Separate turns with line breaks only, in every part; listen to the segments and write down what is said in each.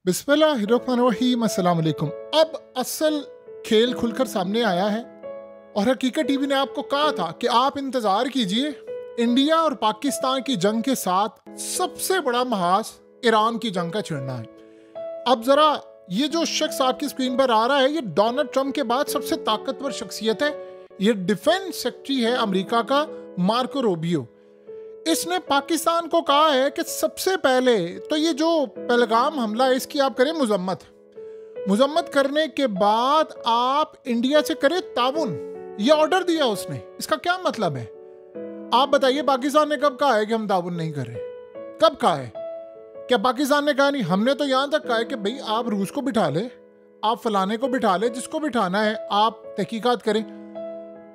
बिस्मिल्लाहिर्रहमानिर्रहीम, अस्सलाम वालेकुम। अब असल खेल खुलकर सामने आया है और हकीकत टीवी ने आपको कहा था कि आप इंतजार कीजिए, इंडिया और पाकिस्तान की जंग के साथ सबसे बड़ा महाज ईरान की जंग का छिड़ना है। अब जरा ये जो शख्स आपकी स्क्रीन पर आ रहा है, ये डोनाल्ड ट्रंप के बाद सबसे ताकतवर शख्सियत है। ये डिफेंस सेक्रेटरी है अमेरिका का, मार्को रूबियो। इसने पाकिस्तान को कहा है कि सबसे पहले तो ये जो पहलगाम हमला है इसकी आप करें मुजम्मत करने के बाद आप इंडिया से करें ताउन। ये ऑर्डर दिया उसने। इसका क्या मतलब है आप बताइए? पाकिस्तान ने कब कहा है कि हम ताउन नहीं कर रहे? कब कहा है? क्या पाकिस्तान ने कहा नहीं? हमने तो यहां तक कहा है कि भाई आप रूस को बिठा ले, आप फलाने को बिठा ले, जिसको बिठाना है आप तहकीकात करें।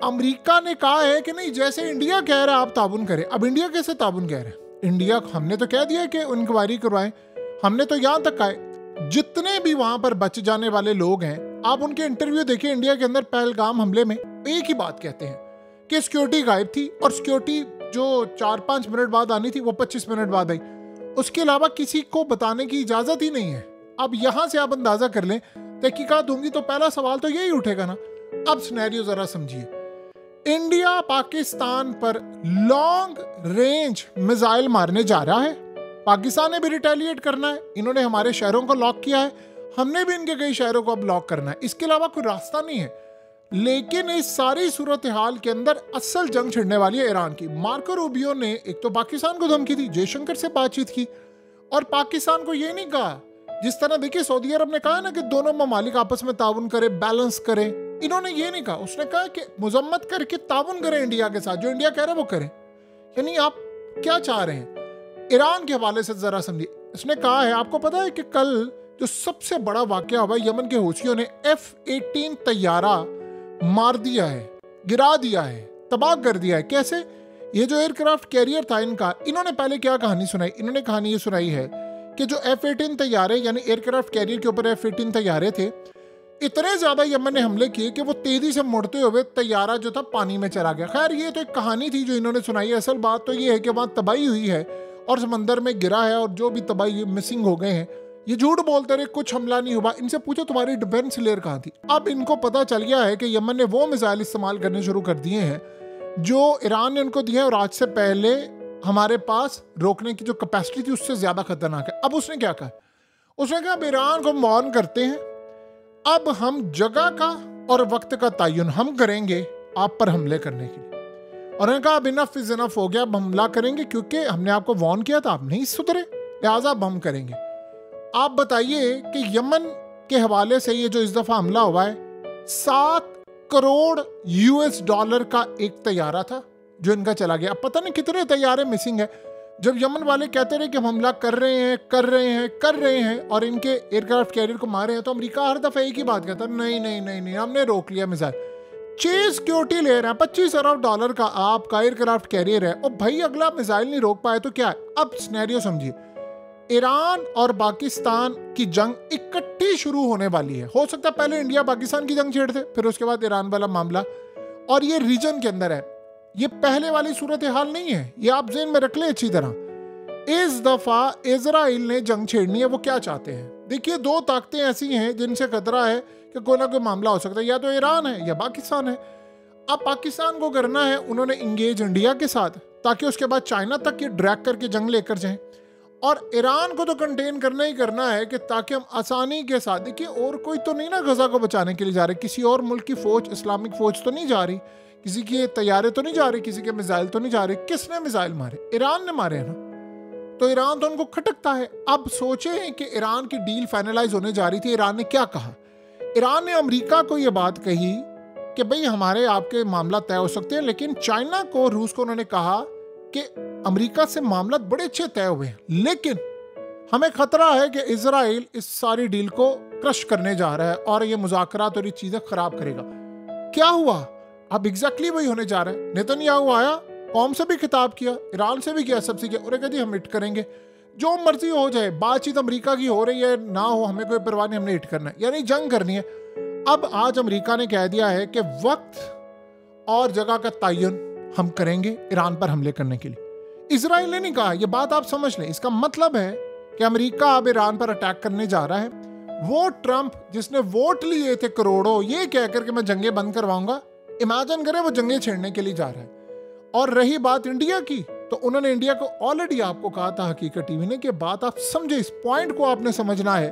अमेरिका ने कहा है कि नहीं, जैसे इंडिया कह रहा है आप ताउन करें। अब इंडिया कैसे ताउन कह रहे हैं? इंडिया हमने तो कह दिया कि इंक्वायरी करवाएं। हमने तो यहां तक कहा है जितने भी वहां पर बच जाने वाले लोग हैं आप उनके इंटरव्यू देखिए। इंडिया के अंदर पहलगाम हमले में एक ही बात कहते हैं कि सिक्योरिटी गायब थी, और सिक्योरिटी जो 4-5 मिनट बाद आनी थी वो 25 मिनट बाद आई। उसके अलावा किसी को बताने की इजाजत ही नहीं है। अब यहां से आप अंदाजा कर लें, तहकीकात होंगी तो पहला सवाल तो यही उठेगा ना। अब सिनेरियो जरा समझिए। इंडिया पाकिस्तान पर लॉन्ग रेंज मिसाइल मारने जा रहा है। पाकिस्तान ने भी रिटेलिएट करना है। इन्होंने हमारे शहरों को लॉक किया है, हमने भी इनके कई शहरों को अब लॉक करना है। इसके अलावा कोई रास्ता नहीं है। लेकिन इस सारी सूरत हाल के अंदर असल जंग छिड़ने वाली है ईरान की। मार्को रूबियो ने एक तो पाकिस्तान को धमकी दी, जयशंकर से बातचीत की, और पाकिस्तान को ये नहीं कहा जिस तरह देखिए सऊदी अरब ने कहा ना कि दोनों ममालिक आपस में ताउन करे, बैलेंस करें। इन्होंने ये नहीं कहा। उसने कहा कि मुजम्मत करके ताउन करें इंडिया के साथ, जो इंडिया कह रहा है वो करें। यानी आप क्या चाह रहे हैं? ईरान के हवाले से जरा समझिए। इसने कहा है, आपको पता है कि कल जो सबसे बड़ा वाकया हुआ, यमन के हूथियों ने F-18 तैयारा मार दिया है, गिरा दिया है, तबाह कर दिया है। कैसे? ये जो एयरक्राफ्ट कैरियर था इनका, इन्होंने पहले क्या कहानी सुनाई? इन्होंने कहानी ये सुनाई है कि जो F-18 तैयारे यानी एयरक्राफ्ट कैरियर के ऊपर F-18 तैयारे थे, इतने ज्यादा यमन ने हमले किए कि वो तेजी से मुड़ते हुए तैयारा जो था पानी में चला गया। खैर ये तो एक कहानी थी जो इन्होंने सुनाई है। असल बात तो ये है कि वहां तबाही हुई है और समंदर में गिरा है, और जो भी तबाही मिसिंग हो गए हैं। ये झूठ बोलते रहे, कुछ हमला नहीं हुआ। इनसे पूछो तुम्हारी डिफेंस लेयर कहाँ थी? अब इनको पता चल गया है कि यमन ने वो मिसाइल इस्तेमाल करने शुरू कर दिए हैं जो ईरान ने उनको दिए, और आज से पहले हमारे पास रोकने की जो कैपेसिटी थी उससे ज्यादा खतरनाक है। अब उसने क्या कहा? उसने कहा ईरान को मौन करते हैं, अब हम जगह का और वक्त का तयन हम करेंगे आप पर हमले करने के लिए। और उन्होंने कहा अब इनफ इज इनफ हो गया, अब हमला करेंगे क्योंकि हमने आपको वार्न किया था, आप नहीं सुधरे, लिहाजा अब हम करेंगे। आप बताइए कि यमन के हवाले से ये जो इस दफा हमला हुआ है, 7 करोड़ US$ का एक तैयारा था जो इनका चला गया। अब पता नहीं कितने तैयारे मिसिंग है। जब यमन वाले कहते रहे कि हम हमला कर रहे हैं और इनके एयरक्राफ्ट कैरियर को मारे हैं, तो अमेरिका हर दफा एक ही बात कहता है, नहीं हमने रोक लिया मिसाइल। 6 सिक्योरिटी ले रहे हैं, $25 अरब का आपका एयरक्राफ्ट कैरियर है, और भाई अगला मिसाइल नहीं रोक पाए तो क्या है? अब सिनेरियो समझिए। ईरान और पाकिस्तान की जंग इकट्ठी शुरू होने वाली है। हो सकता है पहले इंडिया पाकिस्तान की जंग छेड़ते, फिर उसके बाद ईरान वाला मामला, और ये रीजन के अंदर है। ये पहले वाली सूरत हाल नहीं है, ये आप ज़हन में रख ले अच्छी तरह। इस दफा इजराइल ने जंग छेड़नी है। वो क्या चाहते हैं? देखिए, 2 ताकतें ऐसी हैं जिनसे खतरा है कि कोई ना कोई मामला हो सकता है, या तो ईरान है या पाकिस्तान है। अब पाकिस्तान को करना है उन्होंने इंगेज इंडिया के साथ, ताकि उसके बाद चाइना तक ये ड्रैग करके जंग लेकर जाएं, और ईरान को तो कंटेन करना ही करना है कि ताकि हम आसानी के साथ, देखिए और कोई तो नहीं ना गजा को बचाने के लिए जा रहे, किसी और मुल्क की फौज, इस्लामिक फौज तो नहीं जा रही, किसी के तैयारे तो नहीं जा रहे, किसी के मिसाइल तो नहीं जा रहे। किसने मिसाइल मारे? ईरान ने मारे हैं ना। तो ईरान तो उनको खटकता है। अब सोचे कि ईरान की डील फाइनलाइज होने जा रही थी, ईरान ने क्या कहा? ईरान ने अमेरिका को यह बात कही कि भाई हमारे आपके मामला तय हो सकते हैं, लेकिन चाइना को, रूस को उन्होंने कहा कि अमेरिका से मामला बड़े अच्छे तय हुए हैं, लेकिन हमें खतरा है कि इजराइल इस सारी डील को क्रश करने जा रहा है और ये मुज़ाकरात और ये चीजें खराब करेगा। क्या हुआ? अब एग्जैक्टली वही होने जा रहा है। नेतन्याहू आया, कौम से भी खिताब किया, ईरान से भी किया, सबसे किया, और कहा जी हम हिट करेंगे, जो मर्जी हो जाए, बातचीत अमेरिका की हो रही है ना हो, हमें कोई परवाह नहीं, हमने हिट करना है, यानी जंग करनी है। अब आज अमेरिका ने कह दिया है कि वक्त और जगह का तयन हम करेंगे ईरान पर हमले करने के लिए। इजराइल ने नहीं कहा। यह बात आप समझ लें। इसका मतलब है कि अमेरिका अब ईरान पर अटैक करने जा रहा है, वो ट्रंप जिसने वोट लिए थे करोड़ों ये कहकर के मैं जंगें बंद करवाऊंगा, इमेजिन करें वो जंगें छेड़ने के लिए जा रहा है। और रही बात इंडिया की, तो उन्होंने इंडिया को ऑलरेडी आपको कहा था हकीकत टीवी ने कि बात आप समझे, इस पॉइंट को आपने समझना है,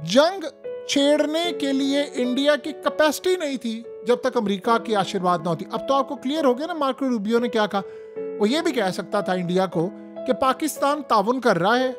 जंग छेड़ने के लिए इंडिया की कैपेसिटी नहीं थी जब तक अमेरिका की आशीर्वाद ना होती। अब तो आपको क्लियर हो गया ना मार्को रूबियो ने क्या कहा। वो ये भी कह सकता था इंडिया को कि पाकिस्तान ताउन कर रहा है,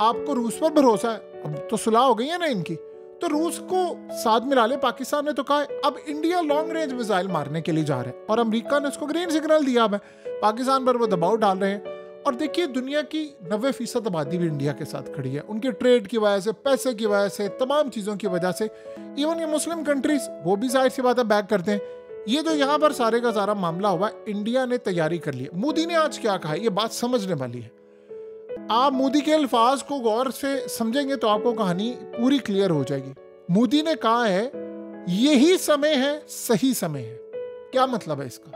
आपको रूस पर भरोसा है, अब तो सुलह हो गई है ना इनकी, तो रूस को साथ मिला ले। पाकिस्तान ने तो कहा है अब इंडिया लॉन्ग रेंज मिसाइल मारने के लिए जा रहे हैं और अमेरिका ने उसको ग्रीन सिग्नल दिया। अब पाकिस्तान पर वो दबाव डाल रहे हैं। और देखिए दुनिया की 90% आबादी भी इंडिया के साथ खड़ी है, उनके ट्रेड की वजह से, पैसे की वजह से, तमाम चीज़ों की वजह से। इवन ये मुस्लिम कंट्रीज वो भी जाहिर सी बात है बैक करते हैं। ये जो यहाँ पर सारे का सारा मामला हुआ, इंडिया ने तैयारी कर ली। मोदी ने आज क्या कहा, ये बात समझने वाली है। आप मोदी के अल्फाज को गौर से समझेंगे तो आपको कहानी पूरी क्लियर हो जाएगी। मोदी ने कहा है यही समय है, सही समय है। क्या मतलब है इसका?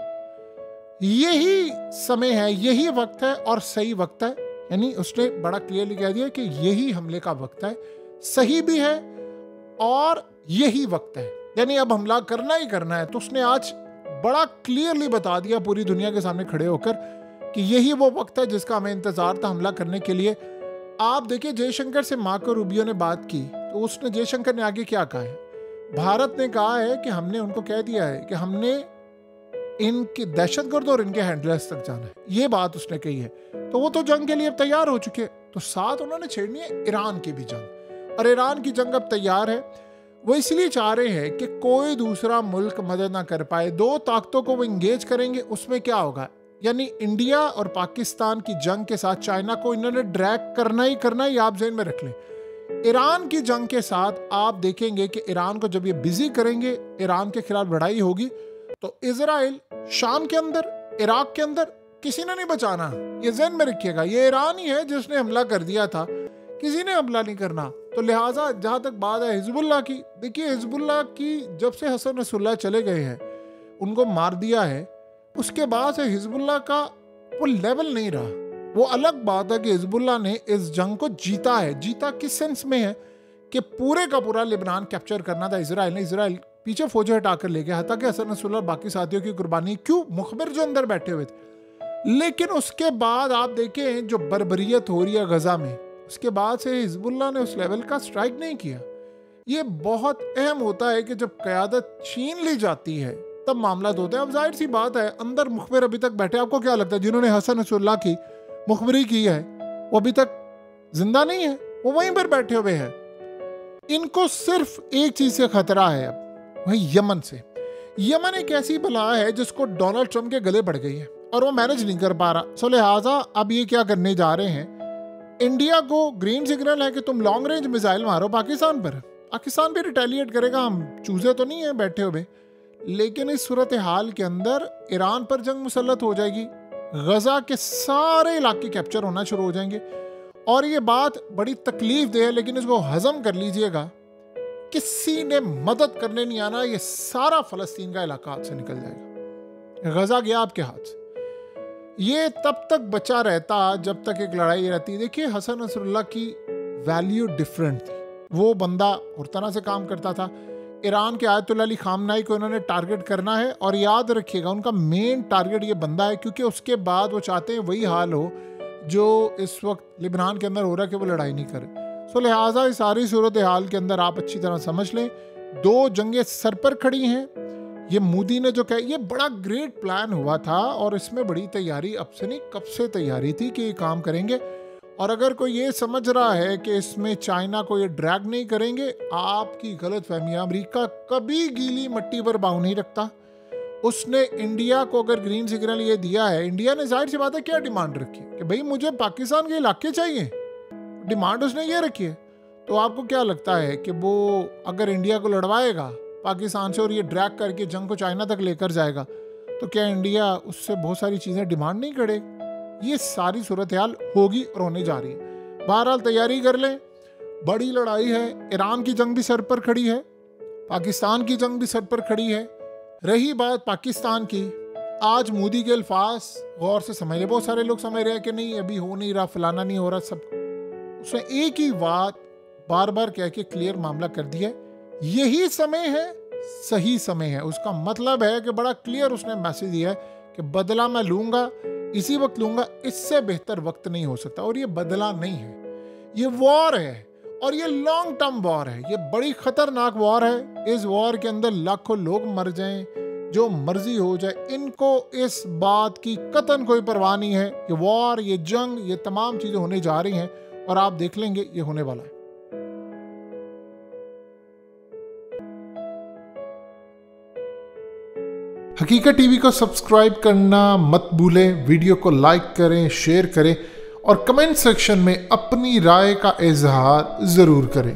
यही समय है, यही वक्त है और सही वक्त है। यानी उसने बड़ा क्लियरली कह दिया कि यही हमले का वक्त है, सही भी है और यही वक्त है, यानी अब हमला करना ही करना है। तो उसने आज बड़ा क्लियरली बता दिया पूरी दुनिया के सामने खड़े होकर कि यही वो वक्त है जिसका हमें इंतजार था हमला करने के लिए। आप देखिए जयशंकर से मार्को रूबियो ने बात की तो उसने, जयशंकर ने आगे क्या कहा है, भारत ने कहा है कि हमने उनको कह दिया है कि हमने इनके दहशतगर्द और इनके हैंडलर्स तक जाना है, ये बात उसने कही है। तो वो तो जंग के लिए अब तैयार हो चुके हैं। तो साथ उन्होंने छेड़नी है ईरान की भी जंग, और ईरान की जंग अब तैयार है। वो इसलिए चाह रहे हैं कि कोई दूसरा मुल्क मदद ना कर पाए, दो ताकतों को वो इंगेज करेंगे। उसमें क्या होगा, यानी इंडिया और पाकिस्तान की जंग के साथ चाइना को इन्होंने ड्रैग करना ही करना है, आप ज़हन में रख लें। ईरान की जंग के साथ आप देखेंगे कि ईरान को जब ये बिजी करेंगे, ईरान के खिलाफ लड़ाई होगी, तो इजराइल शाम के अंदर, इराक के अंदर किसी ने नहीं बचाना। ये ज़हन में रखिएगा, ये ईरान ही है जिसने हमला कर दिया था, किसी ने हमला नहीं करना। तो लिहाजा जहाँ तक बात है हिजबुल्लाह की, देखिए हिजबुल्लाह की जब से हसन नसरुल्लाह चले गए हैं, उनको मार दिया है, उसके बाद से हिजबुल्लाह का वो लेवल नहीं रहा। वो अलग बात है कि हिजबुल्लाह ने इस जंग को जीता है। जीता किस सेंस में है कि पूरे का पूरा लेबनान कैप्चर करना था इजराइल ने, इजराइल पीछे फौजें हटाकर ले गया था कि हसन नसरुल्लाह बाकी साथियों की कुर्बानी, क्यों, मुखबिर जो अंदर बैठे हुए थे। लेकिन उसके बाद आप देखें जो बर्बरियत हो रही है गजा में, उसके बाद से हिजबुल्लाह ने उस लेवल का स्ट्राइक नहीं किया। ये बहुत अहम होता है कि जब क़यादत छीन ली जाती है तब मामला होते हैं। अब जाहिर सी बात है अंदर मुखबिर अभी तक बैठे, आपको क्या लगता है जिन्होंने हसन नसरुल्लाह की मुखबरी की है वो अभी तक जिंदा नहीं है, वो वहीं पर बैठे हुए हैं। इनको सिर्फ एक चीज से खतरा है अब, वही यमन से। यमन एक ऐसी बला है जिसको डोनाल्ड ट्रंप के गले पड़ गई है और वो मैनेज नहीं कर पा रहा। सो लिहाजा अब ये क्या करने जा रहे हैं, इंडिया को ग्रीन सिग्नल है कि तुम लॉन्ग रेंज मिसाइल मारो पाकिस्तान पर, पाकिस्तान भी रिटेलिएट करेगा, हम चूजे तो नहीं है बैठे हुए। लेकिन इस सूरत हाल के अंदर ईरान पर जंग मुसल्लत हो जाएगी, गजा के सारे इलाके कैप्चर होना शुरू हो जाएंगे। और ये बात बड़ी तकलीफ दे है, लेकिन इसको हजम कर लीजिएगा, किसी ने मदद करने नहीं आना, ये सारा फलस्तीन का इलाका हाथ से निकल जाएगा। गजा गया आपके हाथ से। ये तब तक बचा रहता जब तक एक लड़ाई रहती। देखिए हसन नसरुल्लाह की वैल्यू डिफरेंट थी, वो बंदा और तरह से काम करता था। ईरान के आयतुल्लाह अली खामनाई को इन्होंने टारगेट करना है, और याद रखिएगा उनका मेन टारगेट ये बंदा है, क्योंकि उसके बाद वो चाहते हैं वही हाल हो जो इस वक्त लिबनान के अंदर हो रहा है कि वो लड़ाई नहीं करे। सो लिहाजा इस सारी सूरत हाल के अंदर आप अच्छी तरह समझ लें, दो जंगें सर पर खड़ी हैं। ये मोदी ने जो कहा, ये बड़ा ग्रेट प्लान हुआ था और इसमें बड़ी तैयारी अब से नहीं कब से तैयारी थी कि ये काम करेंगे। और अगर कोई ये समझ रहा है कि इसमें चाइना को ये ड्रैग नहीं करेंगे, आपकी गलत फहमी है। अमरीका कभी गीली मिट्टी पर बाव नहीं रखता। उसने इंडिया को अगर ग्रीन सिग्नल ये दिया है, इंडिया ने जाहिर सी बात है क्या डिमांड रखी है कि भाई मुझे पाकिस्तान के इलाके चाहिए, डिमांड उसने ये रखी है। तो आपको क्या लगता है कि वो अगर इंडिया को लड़वाएगा पाकिस्तान से और ये ड्रैग करके जंग को चाइना तक लेकर जाएगा, तो क्या इंडिया उससे बहुत सारी चीज़ें डिमांड नहीं करेगी? ये सारी सूरत हाल होगी और होने जा रही है। बहरहाल तैयारी कर लें, बड़ी लड़ाई है। ईरान की जंग भी सर पर खड़ी है, पाकिस्तान की जंग भी सर पर खड़ी है। रही बात पाकिस्तान की, आज मोदी के अल्फाज गौर से समझ रहे, बहुत सारे लोग समझ रहे हैं कि नहीं अभी हो नहीं रहा, फलाना नहीं हो रहा, सब उसने एक ही बात बार बार कह के क्लियर मामला कर दिया, यही समय है, सही समय है। उसका मतलब है कि बड़ा क्लियर उसने मैसेज दिया है कि बदला मैं लूंगा, इसी वक्त लूंगा, इससे बेहतर वक्त नहीं हो सकता। और ये बदला नहीं है, ये वॉर है, और ये लॉन्ग टर्म वॉर है, ये बड़ी खतरनाक वॉर है। इस वॉर के अंदर लाखों लोग मर जाएं, जो मर्जी हो जाए, इनको इस बात की कतन कोई परवाह नहीं है। ये वॉर, ये जंग, ये तमाम चीजें होने जा रही हैं और आप देख लेंगे ये होने वाला है। हकीकत टीवी को सब्सक्राइब करना मत भूलें, वीडियो को लाइक करें, शेयर करें और कमेंट सेक्शन में अपनी राय का इजहार जरूर करें।